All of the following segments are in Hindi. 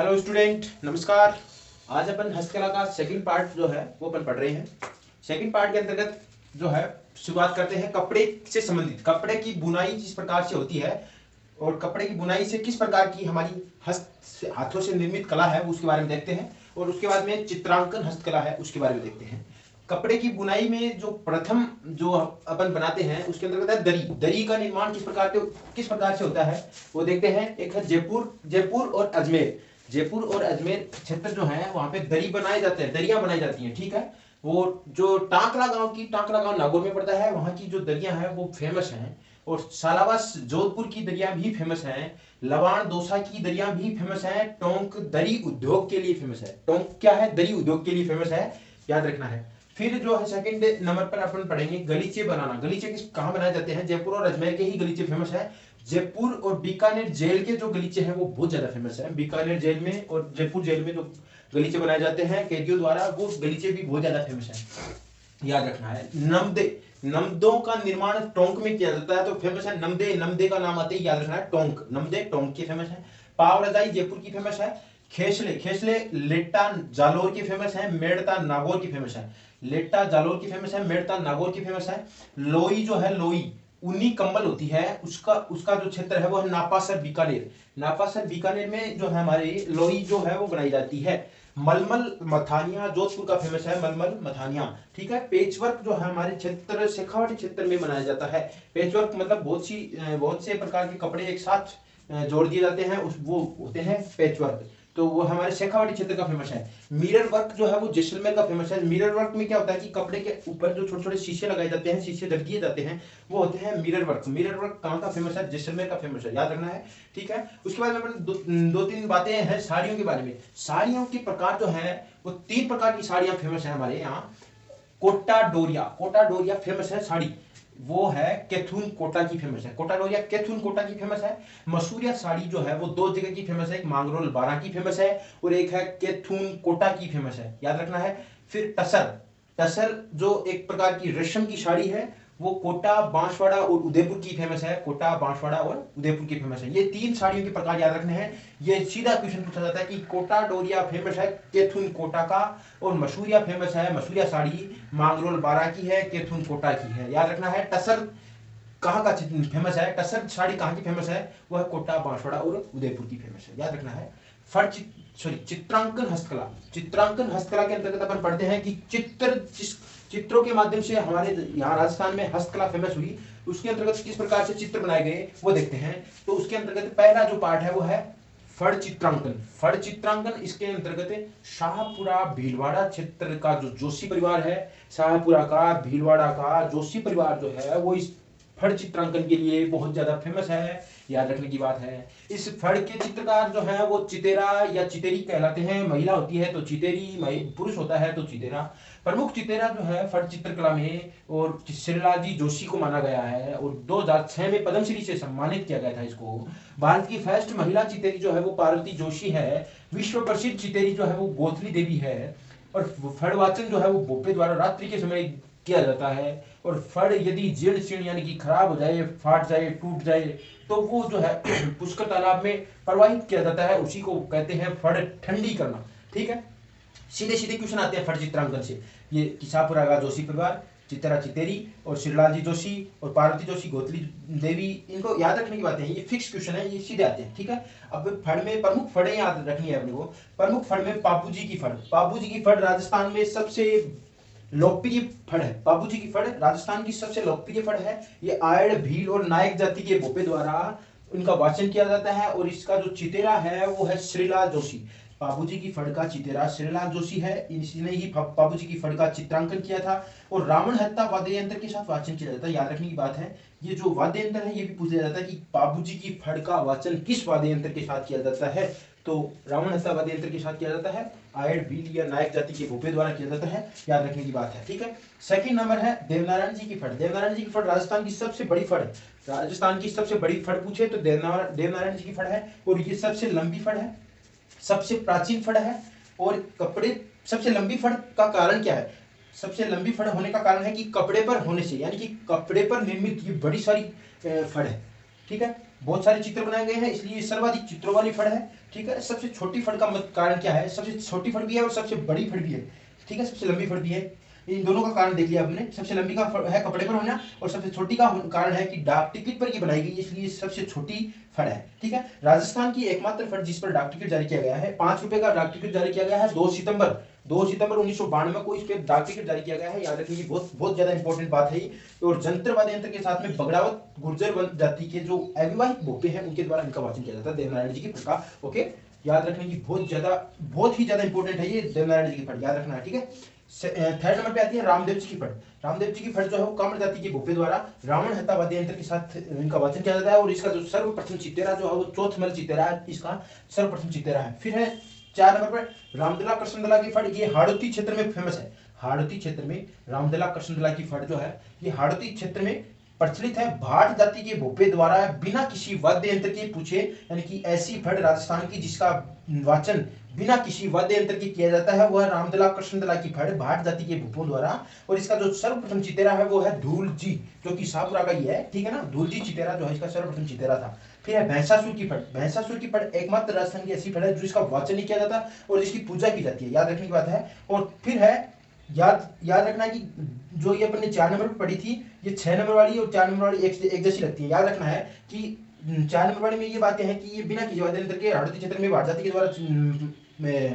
हेलो स्टूडेंट, नमस्कार। आज अपन हस्तकला का सेकंड पार्ट जो है वो अपन पढ़ रहे हैं। सेकंड पार्ट के अंतर्गत जो है शुरुआत करते हैं कपड़े से संबंधित। कपड़े की बुनाई जिस प्रकार से होती है और कपड़े की बुनाई से किस प्रकार की हमारी हाथों से निर्मित कला है उसके बारे में देखते हैं, और उसके बाद में चित्रांकन हस्तकला है उसके बारे में देखते हैं। कपड़े की बुनाई में जो प्रथम जो अपन बनाते हैं उसके अंतर्गत है दरी। दरी का निर्माण किस प्रकार से होता है वो देखते हैं। एक है जयपुर और अजमेर। जयपुर और अजमेर क्षेत्र जो है वहां पे दरी बनाए जाते हैं, दरियां बनाई जाती हैं, ठीक है। वो जो टांकला गांव नागौर में पड़ता है, वहां की जो दरियां हैं वो फेमस हैं। और सालावास जोधपुर की दरियां भी फेमस हैं। लवाण दौसा की दरियां भी फेमस हैं। टोंक दरी उद्योग के लिए फेमस है। टोंक क्या है? दरी उद्योग के लिए फेमस है, याद रखना है। फिर जो है सेकंड नंबर पर अपन पढ़ेंगे गलीचे बनाना। गलीचे कहाँ बनाए जाते हैं? जयपुर और अजमेर के ही गलीचे फेमस है। जयपुर और बीकानेर जेल के जो गलीचे हैं वो बहुत ज्यादा फेमस है। बीकानेर जेल में और जयपुर जेल में जो गलीचे बनाए जाते हैं कैदियों द्वारा, वो गलीचे भी बहुत ज्यादा फेमस है, याद रखना है। नमदे, नमदों का निर्माण टोंक में किया जाता है तो फेमस है नमदे। नमदे का नाम आते ही याद रखना है टोंक। नमदे टोंक की फेमस है। पाव रजाई जयपुर की फेमस है। खेसले लेट्टा जालोर की फेमस है। मेड़ता नागौर की फेमस है। लेट्टा जालोर की फेमस है, मेड़ता नागौर की फेमस है। लोई जो है, लोई ऊनी कंबल होती है, उसका उसका जो क्षेत्र है वो है नापासर बीकानेर। नापासर बीकानेर में जो है हमारी लोई जो है वो बनाई जाती है। मलमल मथानिया जोधपुर का फेमस है, मलमल मथानिया, ठीक है। पेचवर्क जो है हमारे क्षेत्र शेखावाटी क्षेत्र में बनाया जाता है। पेचवर्क मतलब बहुत से प्रकार के कपड़े एक साथ जोड़ दिए जाते हैं, उस वो होते हैं पेचवर्क। तो वो हमारे शेखावाटी क्षेत्र का फेमस है। मिरर वर्क जो है वो जैसलमेर का फेमस है। मिरर वर्क में क्या होता है कि कपड़े के ऊपर जो छोटे छोटे शीशे लगाए जाते हैं, शीशे ढक दिए जाते हैं, वो होते हैं मिरर वर्क। मिरर वर्क कहाँ का फेमस है? जैसलमेर का फेमस है, याद रखना है, ठीक है। उसके बाद में दो तीन बातें हैं साड़ियों के बारे में। साड़ियों के प्रकार जो है वो 3 प्रकार की साड़ियां फेमस है हमारे यहाँ। कोटा डोरिया फेमस है साड़ी, वो है केथुन कोटा की फेमस है। कोटा डोरिया केथुन कोटा की फेमस है। मसूरिया साड़ी जो है वो 2 जगह की फेमस है, एक मांगरोल बारा की फेमस है और एक है केथुन कोटा की फेमस है, याद रखना है। फिर टसर, टसर जो एक प्रकार की रेशम की साड़ी है, वो कोटा बांसवाड़ा और उदयपुर की फेमस है। कोटा बांसवाड़ा और उदयपुर की फेमस है। ये 3 साड़ियों के प्रकार याद रखने हैं। ये सीधा क्वेश्चन पूछा जाता है कि कोटा डोरिया फेमस है केथुन कोटा का, और मसूरिया फेमस है, मसूरिया साड़ी मांगरोल बारा की है, केथुन कोटा की है, याद रखना है। टसर कहाँ का फेमस है? टसर साड़ी कहाँ की फेमस है? वो है कोटा बांसवाड़ा और उदयपुर की फेमस है, याद रखना है। चित्रांकन हस्तकला। चित्रांकन हस्तकला के अंतर्गत अपन पढ़ते हैं कि चित्रों के माध्यम से हमारे यहाँ राजस्थान में हस्तकला फेमस हुई। उसके अंतर्गत किस प्रकार से चित्र बनाए गए वो देखते हैं। तो उसके अंतर्गत पहला जो पार्ट है वो है फड़ चित्रांकन। फड़ चित्रांकन इसके अंतर्गत शाहपुरा भीलवाड़ा क्षेत्र का जो जोशी परिवार है, शाहपुरा का भीलवाड़ा का जोशी परिवार जो है वो इस फड़ चित्रांकन के लिए बहुत ज्यादा फेमस है, याद रखने की बात है। इस फड़ के चित्रकार जो है वो चितेरा या चितेरी कहलाते हैं। महिला होती है तो चितेरी, पुरुष होता है तो चितेरा। प्रमुख चितेरा जो है फड़ चित्रकला में और श्रीलाजी जोशी को माना गया है, और 2006 में पद्मश्री से सम्मानित किया गया था इसको। भारत की फर्स्ट महिला चितेरी जो है वो पार्वती जोशी है। विश्व प्रसिद्ध चितेरी जो है वो गोथली देवी है। और फड़ वाचन जो है वो भोपे द्वारा रात्रि के समय किया जाता है। और फड़ यदि जीर्ण शीर्ण यानी कि खराब हो जाए, फाट जाए, टूट जाए, तो वो जो है पुष्कर तालाब में प्रवाहित किया जाता है, उसी को कहते हैं फड़ ठंडी करना, ठीक है। सीधे सीधे क्वेश्चन आते हैं फड़ चित्रांकन से। ये किसापुरा का जोशी परिवार, चित्रा चितेरी और श्रीलालजी जोशी और पार्वती जोशी गोतली देवी, इनको याद रखने की बातें हैं। ये फिक्स क्वेश्चन है, ये सीधे आते हैं, ठीक है। अब फड़ में प्रमुख फड़े याद रखनी है अपने को। प्रमुख फड़ में बाबूजी की फड़। बाबूजी की फड़ राजस्थान में सबसे लोकप्रिय फड़ है। बाबूजी की फड़ राजस्थान की सबसे लोकप्रिय फड़ है। ये आयड़, भील और नायक जाति के भोपे द्वारा इनका वाचन किया जाता है, और इसका जो चितेरा है वो है श्रीलाल जोशी। बाबूजी की फड़ का चितेरा श्रीलाल जोशी है, इसने ही बाबूजी की फड़ का चित्रांकन किया था। और रावण हत्ता वाद्य यंत्र के साथ वाचन किया जाता है, याद रखने की बात है। ये जो वाद्य यंत्र है ये भी पूछा जाता है कि बाबूजी की फड़ का वाचन किस वाद्य यंत्र के साथ किया जाता है। तो रावण हत्ता वाद्य यंत्र के साथ किया जाता है, आयड़, भील या नायक जाति के भोपे द्वारा किया जाता है, याद रखने की बात है, ठीक है। सेकंड नंबर है देवनारायण जी की फड़। देवनारायण जी की फड़ राजस्थान की सबसे बड़ी फड़ है। राजस्थान की सबसे बड़ी फड़ पूछे तो देवनारायण जी की फड़ है, और ये सबसे लंबी फड़ है, सबसे प्राचीन फड़ है। और कपड़े, सबसे लंबी फड़ का कारण क्या है? सबसे लंबी फड़ होने का कारण है कि कपड़े पर होने से, यानी कि कपड़े पर निर्मित ये बड़ी सारी फड़ है, ठीक है। बहुत सारे चित्र बनाए गए हैं, इसलिए सर्वाधिक चित्रों वाली फड़ है। ठीक है, सबसे छोटी फड़ का कारण क्या है, सबसे छोटी फड़ भी है और सबसे बड़ी फड़ भी है। ठीक है, सबसे लंबी फड़ भी है। इन दोनों का कारण देख लिया आपने, सबसे लंबी का है कपड़े पर होना, और सबसे छोटी का कारण है कि डाक टिकट पर ये बनाई गई, इसलिए सबसे छोटी फड़ है। ठीक है, राजस्थान की एकमात्र फड़ जिस पर डाक टिकट जारी किया गया है, 5 रुपए का डाक टिकट जारी किया गया है 2 सितंबर 1992 को इस पे डाक टिकट जारी किया गया है। याद रखिए, बहुत बहुत ज्यादा इंपॉर्टेंट बात है ये। और जंतर वाद्य यंत्र के साथ में बगड़ावत गुर्जर जाति के जो अविवाहित भोपे हैं उनके द्वारा इनका वाचन किया जाता है, देवनारायण जी की फड़ का। ओके, याद रखने की बहुत ही ज्यादा इंपॉर्टेंट है ये देवनारायण जी की फड़, याद रखना है। ठीक है, थर्ड नंबर पे आती है रामदेव जी की फड़। रामदेव जी की फड़ जो है वो कामर जाति के भोपे द्वारा रावण हत्या वाद्य यंत्र के साथ इनका वाचन किया जाता है, और इसका जो सर्वप्रथम चितेरा जो है वो चौथमल चितेरा इसका सर्वप्रथम चितेरा है। फिर है 4 नंबर पर रामदला कृष्णदला की फड़, ये हाड़ौती क्षेत्र में फेमस है। हाड़ौती क्षेत्र में रामदला कृष्णदला की फड़ जो है ये हाड़ौती क्षेत्र में प्रचलित है। भाट जाति के भोपे द्वारा बिना किसी वाद्य यंत्र के पूछे, यानी कि ऐसी फड़ राजस्थान की जिसका वाचन बिना किसी वाद्य यंत्र के किया जाता है, वह रामदला कृष्णदला की फड़ भाट जाति के भोपों द्वारा। और इसका जो सर्वप्रथम चितेरा है वो है धूल जी, जो कि शाहपुरा का ही है। ठीक है ना, धूल जी चितेरा जो है इसका सर्वप्रथम चितेरा था। फिर है भैंसासुर की फड़। भैंसासुर की फड़ एकमात्र राजस्थान की ऐसी फड़ है जो इसका वाचन नहीं किया जाता और जिसकी पूजा की जाती है, याद रखने की बात है। और फिर है याद रखना कि जो ये अपने 4 नंबर पर पढ़ी थी, ये 6 नंबर वाली और 4 नंबर वाली एक जैसी लगती है। याद रखना है कि 4 नंबर वाले में ये बातें हैं कि ये बिना किसी वाद्य यंत्र के हाड़ौती क्षेत्र में भाट जाति के द्वारा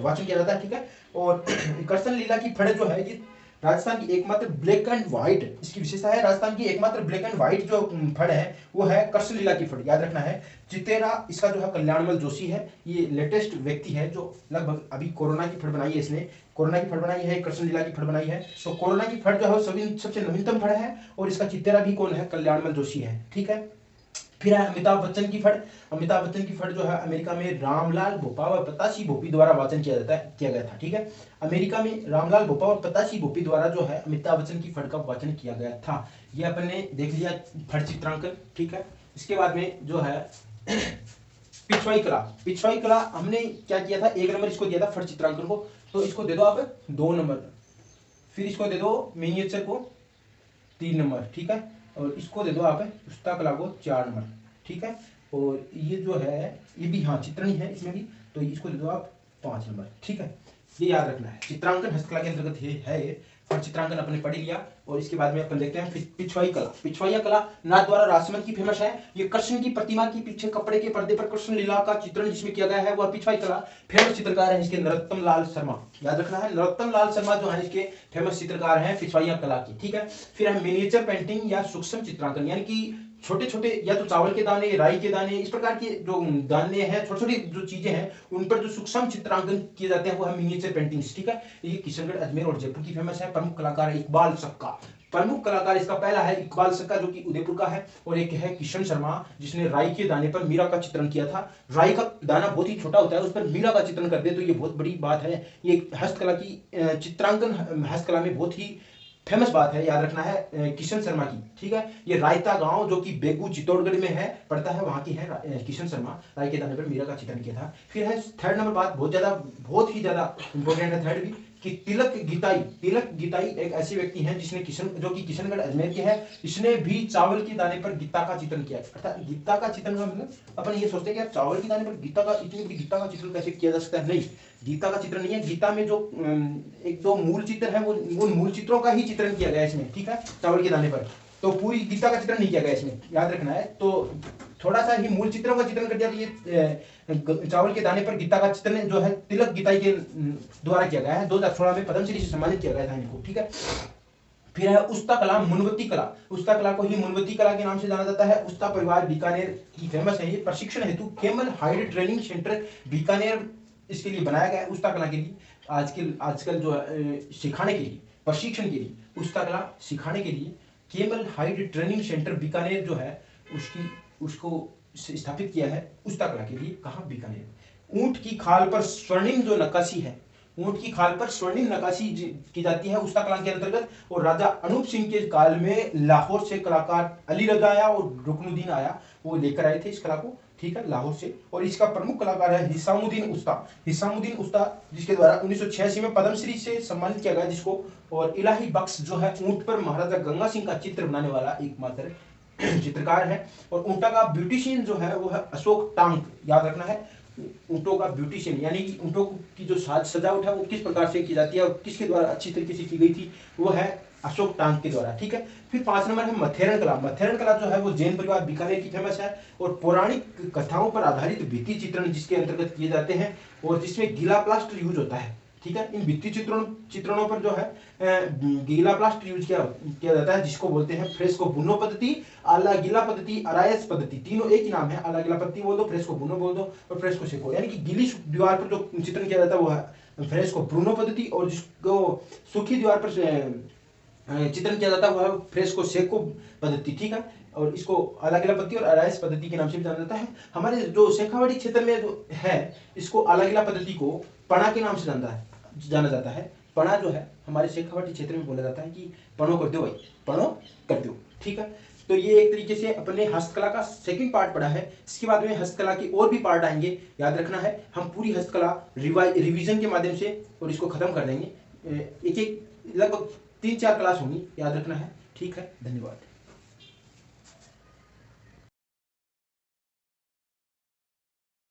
वाचन किया जाता है। ठीक है, और कृष्ण लीला की फड़ जो है ये राजस्थान की एकमात्र ब्लैक एंड व्हाइट, इसकी विशेषता है राजस्थान की एकमात्र ब्लैक एंड व्हाइट जो फड़ है वो है कृष्ण लीला की फड़, याद रखना है। चितेरा इसका जो है कल्याणमल जोशी है, ये लेटेस्ट व्यक्ति है जो लगभग अभी कोरोना की फड़ बनाई है, इसने कोरोना की फड़ बनाई है, कृष्ण लीला की फड़ बनाई है। तो कोरोना की फड़ जो है सबसे नवीनतम फड़ है, और इसका चितेरा भी कौन है, कल्याणमल जोशी है। ठीक है, फिर है अमिताभ बच्चन की फड़। अमिताभ बच्चन की फड़ जो है अमेरिका में रामलाल भोपा व प्रतासी भोपी द्वारा वाचन किया गया था। ठीक है, अमेरिका में रामलाल भोपा और प्रतासी भोपी द्वारा जो है अमिताभ बच्चन की फड़ का वाचन किया गया था। ये अपन ने देख लिया फड़ चित्रांकन। ठीक है, इसके बाद में जो है पिछवाई कला। पिछवाई कला हमने क्या किया था, 1 नंबर इसको दिया था फड़ चित्रांकन को, तो इसको दे दो आप 2 नंबर। फिर इसको दे दो मिनिएचर को 3 नंबर। ठीक है, और इसको दे दो आप पुस्तक कला को 4 नंबर। ठीक है, और ये जो है ये भी हाँ चित्रण ही है इसमें भी, तो इसको दे दो आप 5 नंबर। ठीक है, ये याद रखना है। चित्रांकन हस्तकला के अंतर्गत ये है ये, और चित्रांकन अपने पढ़ लिया। और इसके बाद में अपन देखते हैं पिछवाई कला। पिछवाई कला नाथ द्वारा राजसमंद की फेमस है। ये कृष्ण की प्रतिमा के पीछे कपड़े के पर्दे पर कृष्ण लीला का चित्रण जिसमें किया गया है वह पिछवाई कला। फेमस चित्रकार है इसके नरोत्तम लाल शर्मा, याद रखना है। नरोत्तम लाल शर्मा जो है इसके फेमस चित्रकार हैं पिछवाई कला की। ठीक है, फिर है मिनिएचर पेंटिंग या सूक्ष्म चित्रांकन, यानी कि छोटे छोटे या तो चावल के दाने, राई के दाने, इस प्रकार के जो दाने हैं, छोटी छोटी जो चीजें हैं उन पर जो सूक्ष्म चित्रांकन किए जाते हैं वो है मिनिएचर पेंटिंग्स। ठीक है, ये किशनगढ़, अजमेर और जयपुर की फेमस है। प्रमुख कलाकार है इकबाल सक्का। प्रमुख कलाकार इसका पहला है इकबाल सक्का जो कि उदयपुर का है, और एक है किशन शर्मा जिसने राई के दाने पर मीरा का चित्रण किया था। राई का दाना बहुत ही छोटा होता है, उस पर मीरा का चित्रण कर दे तो ये बहुत बड़ी बात है। ये हस्तकला की चित्रांकन हस्तकला में बहुत ही फेमस बात है, याद रखना है किशन शर्मा की। ठीक है, ये रायता गांव जो कि बेगू चित्तौड़गढ़ में है पड़ता है, वहां की है किशन शर्मा। राय के दाने पर मीरा का चित्रण किया था। फिर है थर्ड नंबर बात, बहुत ही ज्यादा इंपॉर्टेंट है थर्ड भी, कि तिलक गीताई एक ऐसे व्यक्ति हैं जिसने जो कि किशनगढ़ अजमेर के हैं, इसने भी चावल के दाने पर गीता का चित्रण किया। अर्थात गीता का चित्रण का मतलब अपन ये सोचते हैं कि यार चावल के दाने पर गीता का, इतनी बड़ी गीता का चित्रण कैसे किया जा सकता है। नहीं, गीता का चित्रण नहीं है। गीता में जो एक दो मूल चित्र है वो मूल चित्रों का ही चित्रण किया गया इसमें। ठीक है, चावल के दाने पर, तो पूरी गीता का चित्रण नहीं किया गया इसमें, याद रखना है। तो थोड़ा सा ही मूल चित्रों का चित्रण कर दिया, तो ये चावल के दाने पर गीता का चित्रण जो है तिलक गीताई के द्वारा किया गया है। 2016 में पद्मश्री से सम्मानित किया गया था इनको। ठीक है, फिर है उस्ता कला, मुनवती कला। उस्ता कला को ही मुनवती कला के नाम से जाना जाता है। उस्ता परिवार बीकानेर की फेमस है। ये प्रशिक्षण हेतु camel hide training centre Bikaner इसके लिए बनाया गया है, उस्ता कला के लिए। आजकल जो सिखाने के लिए, प्रशिक्षण के लिए, उस्ता कला सिखाने के लिए camel hide training centre Bikaner जो है उसको स्थापित किया है उस्ता कला के लिए। कहाँ, बीकानेर। ऊंट की खाल पर स्वर्णिम जो नक्काशी है, ऊंट की खाल पर स्वर्णिम नक्काशी की जाती है उस्ता कला के अंतर्गत। और राजा अनूप सिंह के काल में लाहौर से कलाकार अली रजा आया और रुकनुद्दीन आया, वो लेकर आए थे इस कला को। ठीक है, लाहौर से। और इसका प्रमुख कलाकार है हिसामुद्दीन उस्ता जिसके द्वारा 1986 में पद्मश्री से सम्मानित किया गया जिसको। और इलाही बख्श जो है ऊंट पर महाराजा गंगा सिंह का चित्र बनाने वाला एकमात्र चित्रकार है। और ऊंटा का ब्यूटिशियन जो है वो है अशोक टांक, याद रखना है। ऊंटों का ब्यूटिशियन यानी कि ऊंटों की जो साज सजावट है वो किस प्रकार से की जाती है और किसके द्वारा अच्छी तरीके से की गई थी, वो है अशोक टांक के द्वारा। ठीक है। फिर 5 नंबर है मथेरन कला। मथेरन कला जो है वो जैन परिवार बीकानेर की फेमस है और पौराणिक कथाओं पर आधारित भित्ति चित्रण जिसके अंतर्गत किए जाते हैं और जिसमें गीला प्लास्टर यूज होता है। ठीक है। इन भित्ति चित्रणों पर जो है गीला प्लास्टर यूज किया जाता है, जिसको बोलते हैं फ्रेस्को बुनो पद्धति, आला गीला पद्धति, अरायस पद्धति। तीनों एक ही नाम है, आला गीला पद्धति बोल दो, फ्रेस्को बुनो बोल दो और फ्रेस्को सेको। यानी कि गीली दीवार पर जो चित्रण किया जाता है वो है फ्रेस्को ब्रूनो पद्धति और जिसको सूखी दीवार पर चित्रण किया जाता है वो है फ्रेस्को सेको पद्धति। ठीक है। और इसको आला गीला पद्धति और अरायस पद्धति के नाम से भी जाना जाता है। हमारे जो शेखावाटी क्षेत्र में जो है इसको आला गीला पद्धति को पणा के नाम से जाना जाता है। पणा जो है हमारे शेखावाटी क्षेत्र में बोला जाता है कि पणो कर दो भाई, पणो कर दो। ठीक है। तो ये एक तरीके से अपने हस्तकला का सेकंड पार्ट पढ़ा है। इसके बाद में हस्तकला के और भी पार्ट आएंगे, याद रखना है। हम पूरी हस्तकला रिवीजन के माध्यम से और इसको खत्म कर देंगे। एक एक लगभग 3-4 क्लास होंगी, याद रखना है। ठीक है, धन्यवाद।